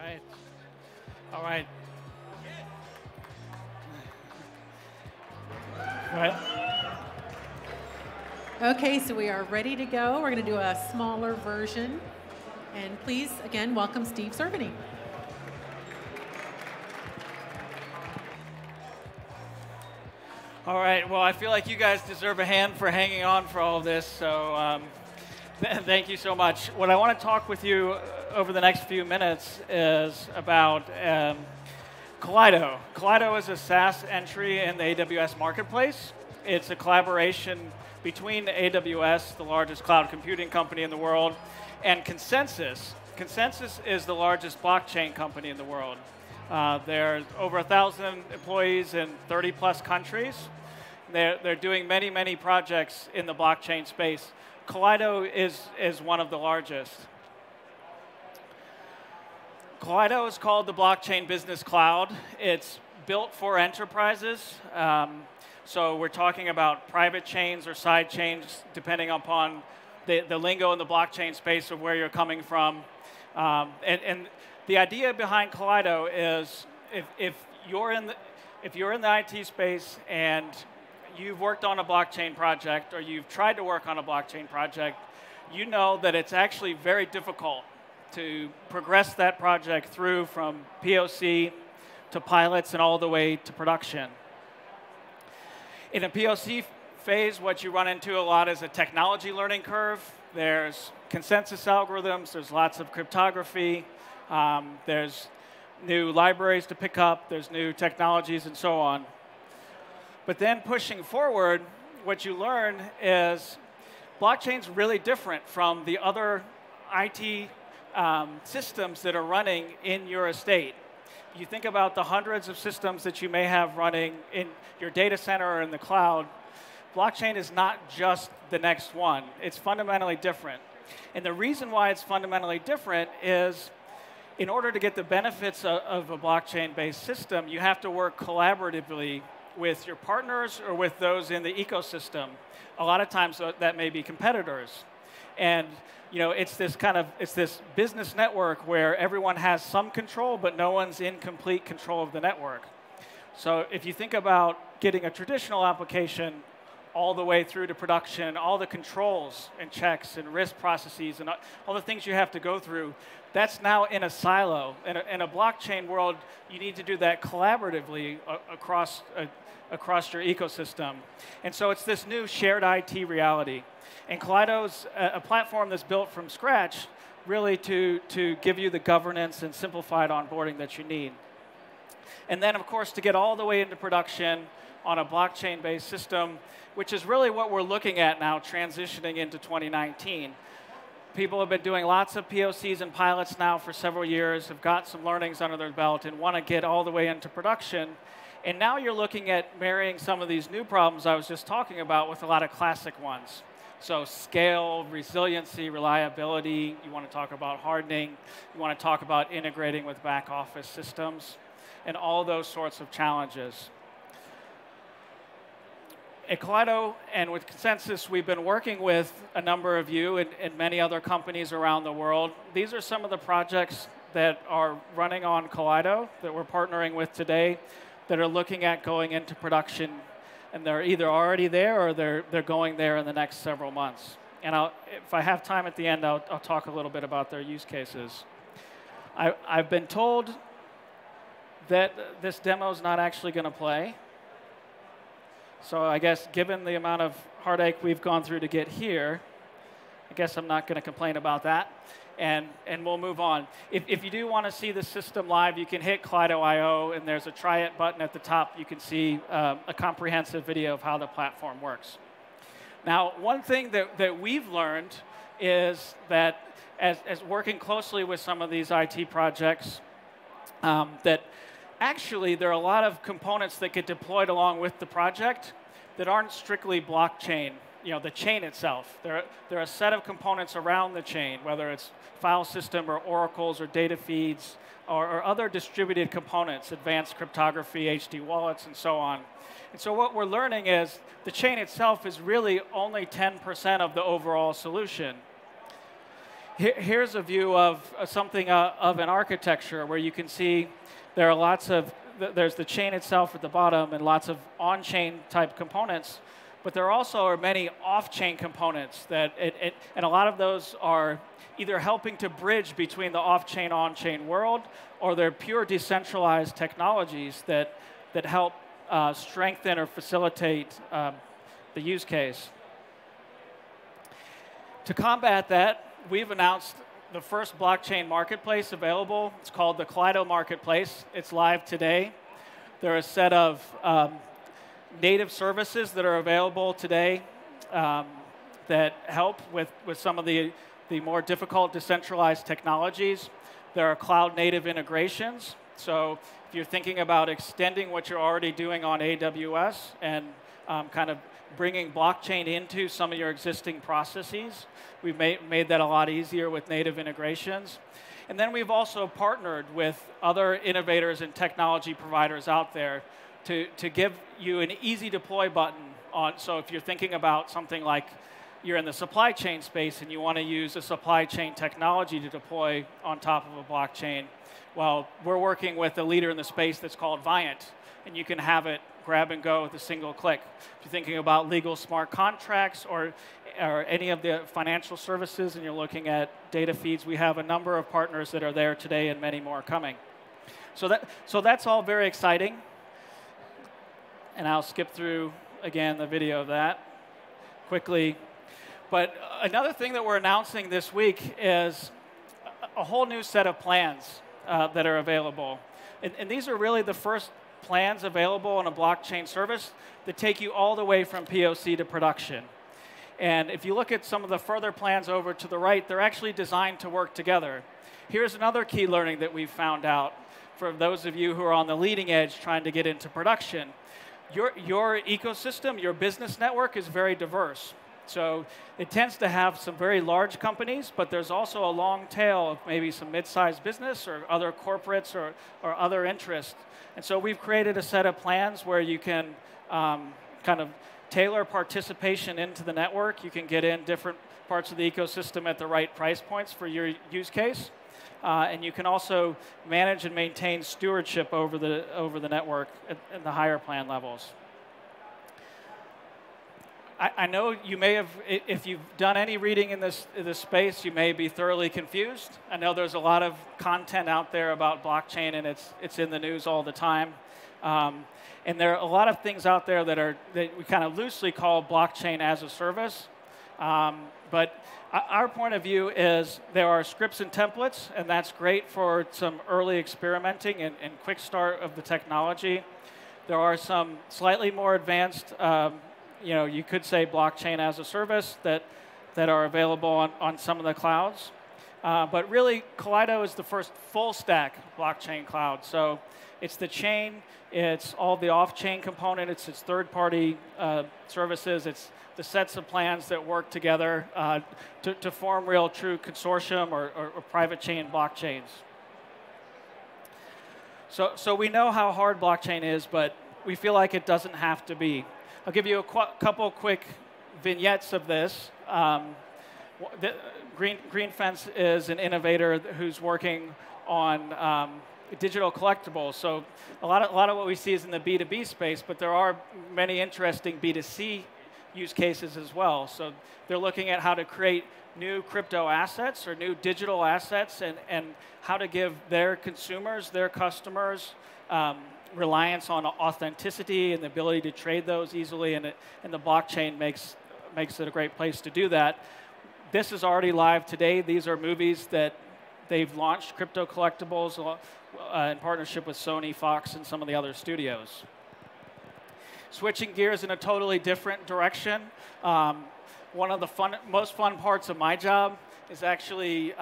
right. All right. Go ahead. Okay, so we are ready to go. We're going to do a smaller version. And please, again, welcome Steve Cerveny. All right. Well, I feel like you guys deserve a hand for hanging on for all of this. So thank you so much. What I want to talk with you over the next few minutes is about Kaleido. Kaleido is a SaaS entry in the AWS marketplace. It's a collaboration between AWS, the largest cloud computing company in the world, and Consensys. Consensys is the largest blockchain company in the world. There's over 1,000 employees in 30-plus countries. They're doing many, many projects in the blockchain space. Kaleido is one of the largest. Kaleido is called the Blockchain Business Cloud. It's built for enterprises. So we're talking about private chains or side chains, depending upon the lingo in the blockchain space of where you're coming from. And the idea behind Kaleido is if you're in the IT space and you've worked on a blockchain project or you've tried to work on a blockchain project, you know that it's actually very difficult to progress that project through from POC to pilots and all the way to production. In a POC phase, what you run into a lot is a technology learning curve. There's consensus algorithms, there's lots of cryptography, there's new libraries to pick up, there's new technologies, and so on. But then pushing forward, what you learn is blockchain's really different from the other IT systems that are running in your estate. You think about the hundreds of systems that you may have running in your data center or in the cloud. Blockchain is not just the next one. It's fundamentally different. And the reason why it's fundamentally different is in order to get the benefits of a blockchain-based system, you have to work collaboratively with your partners or with those in the ecosystem. A lot of times that may be competitors. And it's this business network where everyone has some control, but no one's in complete control of the network. So if you think about getting a traditional application all the way through to production, all the controls and checks and risk processes and all the things you have to go through, that's now in a silo. In a blockchain world, you need to do that collaboratively across your ecosystem. And so it's this new shared IT reality. And Kaleido's a platform that's built from scratch really to give you the governance and simplified onboarding that you need. And then, of course, to get all the way into production on a blockchain-based system, which is really what we're looking at now, transitioning into 2019. People have been doing lots of POCs and pilots now for several years, have got some learnings under their belt, and want to get all the way into production. And now you're looking at marrying some of these new problems I was just talking about with a lot of classic ones. So scale, resiliency, reliability. You want to talk about hardening. You want to talk about integrating with back office systems and all those sorts of challenges. At Kaleido and with Consensys, we've been working with a number of you and many other companies around the world. These are some of the projects that are running on Kaleido that we're partnering with today that are looking at going into production. And they're either already there or they're going there in the next several months. And if I have time at the end, I'll talk a little bit about their use cases. I've been told that this demo is not actually going to play. So I guess given the amount of heartache we've gone through to get here, I guess I'm not going to complain about that. And we'll move on. If you do want to see the system live, you can hit Kaleido.io, and there's a Try It button at the top. You can see a comprehensive video of how the platform works. Now, one thing that we've learned is that as working closely with some of these IT projects, that actually there are a lot of components that get deployed along with the project that aren't strictly blockchain. The chain itself. There are a set of components around the chain, whether it's file system or oracles or data feeds or other distributed components, advanced cryptography, HD wallets, and so on. And so what we're learning is the chain itself is really only 10% of the overall solution. Here's a view of something of an architecture where you can see there are lots of, there's the chain itself at the bottom and lots of on-chain type components, but there also are many off-chain components and a lot of those are either helping to bridge between the off-chain, on-chain world, or they're pure decentralized technologies that help strengthen or facilitate the use case. To combat that, we've announced the first blockchain marketplace available. It's called the Kaleido Marketplace. It's live today. There are a set of native services that are available today that help with some of the more difficult decentralized technologies. There are cloud-native integrations. So if you're thinking about extending what you're already doing on AWS and kind of bringing blockchain into some of your existing processes, we've made that a lot easier with native integrations. And then we've also partnered with other innovators and technology providers out there to give you an easy deploy button on. So if you're thinking about something like you're in the supply chain space and you want to use a supply chain technology to deploy on top of a blockchain, well, we're working with a leader in the space that's called Viant, and you can have it grab and go with a single click. If you're thinking about legal smart contracts or any of the financial services and you're looking at data feeds, we have a number of partners that are there today and many more coming. So that's all very exciting. And I'll skip through, again, the video of that quickly. But another thing that we're announcing this week is a whole new set of plans that are available. And these are really the first plans available on a blockchain service that take you all the way from POC to production. And if you look at some of the further plans over to the right, they're actually designed to work together. Here's another key learning that we've found out for those of you who are on the leading edge trying to get into production. Your ecosystem, your business network is very diverse. So it tends to have some very large companies, but there's also a long tail of maybe some mid-sized business or other corporates or other interests. And so we've created a set of plans where you can kind of tailor participation into the network. You can get in different parts of the ecosystem at the right price points for your use case. And you can also manage and maintain stewardship over the network at the higher plan levels. I know you may have, if you've done any reading in this space, you may be thoroughly confused. I know there's a lot of content out there about blockchain, and it's in the news all the time. And there are a lot of things out there that we kind of loosely call blockchain as a service. But our point of view is there are scripts and templates, and that's great for some early experimenting and quick start of the technology. There are some slightly more advanced you could say blockchain as a service that are available on some of the clouds. But really, Kaleido is the first full stack blockchain cloud. So it's the chain, it's all the off-chain component, it's its third-party services, it's the sets of plans that work together to form real true consortium or private chain blockchains. So we know how hard blockchain is, but we feel like it doesn't have to be. I'll give you a couple quick vignettes of this. Green Fence is an innovator who's working on digital collectibles. So a lot of what we see is in the B2B space, but there are many interesting B2C use cases as well. So they're looking at how to create new crypto assets or new digital assets and how to give their consumers, their customers, reliance on authenticity and the ability to trade those easily, and the blockchain makes it a great place to do that. This is already live today. These are movies that they've launched, crypto collectibles, in partnership with Sony, Fox, and some of the other studios. Switching gears in a totally different direction, one of the most fun parts of my job is actually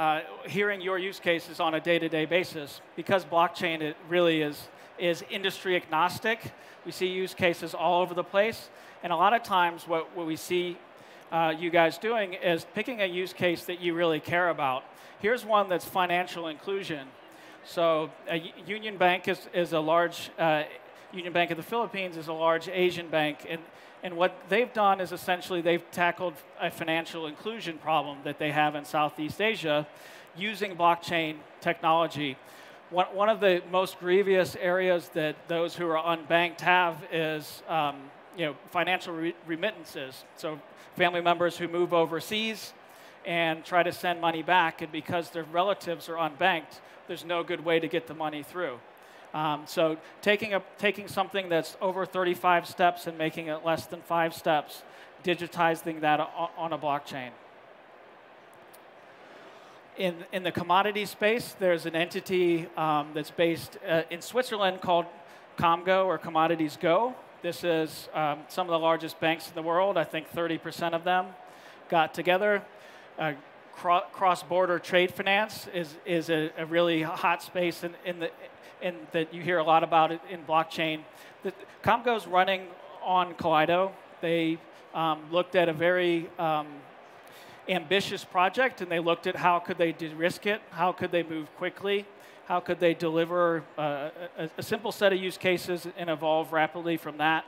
hearing your use cases on a day-to-day basis. Because blockchain, it really is industry agnostic. We see use cases all over the place. And a lot of times what we see you guys doing is picking a use case that you really care about. Here's one that's financial inclusion. So Union Bank is a large Union Bank of the Philippines is a large Asian bank, and what they've done is essentially they've tackled a financial inclusion problem that they have in Southeast Asia using blockchain technology. One of the most grievous areas that those who are unbanked have is financial remittances. So family members who move overseas and try to send money back, and because their relatives are unbanked, there's no good way to get the money through. So taking something that's over 35 steps and making it less than 5 steps, digitizing that on a blockchain. In the commodity space, there's an entity that's based in Switzerland called Comgo, or Commodities Go. This is some of the largest banks in the world. I think 30% of them got together. Cross-border trade finance is a really hot space in that you hear a lot about it in blockchain. Comgo's running on Kaleido. They looked at a very ambitious project, and they looked at how could they de-risk it, how could they move quickly, how could they deliver a simple set of use cases and evolve rapidly from that.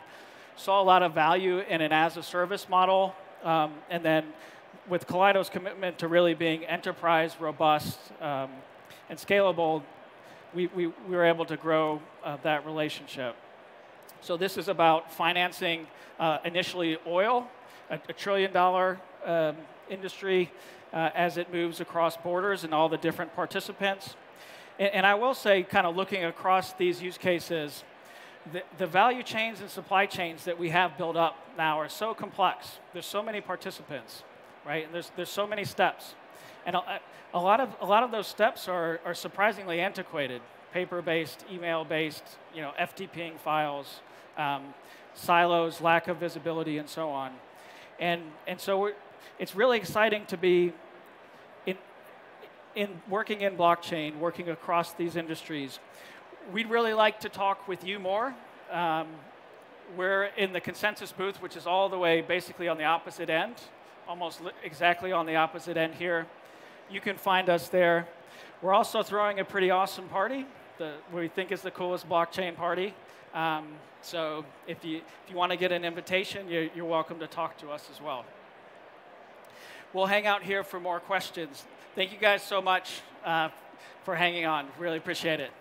Saw a lot of value in an as-a-service model, and then with Kaleido's commitment to really being enterprise, robust, and scalable, we were able to grow that relationship. So this is about financing initially oil, a $1 trillion industry as it moves across borders and all the different participants. And I will say, kind of looking across these use cases, the value chains and supply chains that we have built up now are so complex. There's so many participants, right? And there's so many steps. And a lot of those steps are surprisingly antiquated, paper-based, email-based, FTPing files, silos, lack of visibility, and so on. And so it's really exciting to be in working in blockchain, working across these industries. We'd really like to talk with you more. We're in the Consensys booth, which is all the way basically on the opposite end, almost exactly on the opposite end here. You can find us there. We're also throwing a pretty awesome party that we think is the coolest blockchain party. So if you want to get an invitation, you're welcome to talk to us as well. We'll hang out here for more questions. Thank you guys so much for hanging on. Really appreciate it.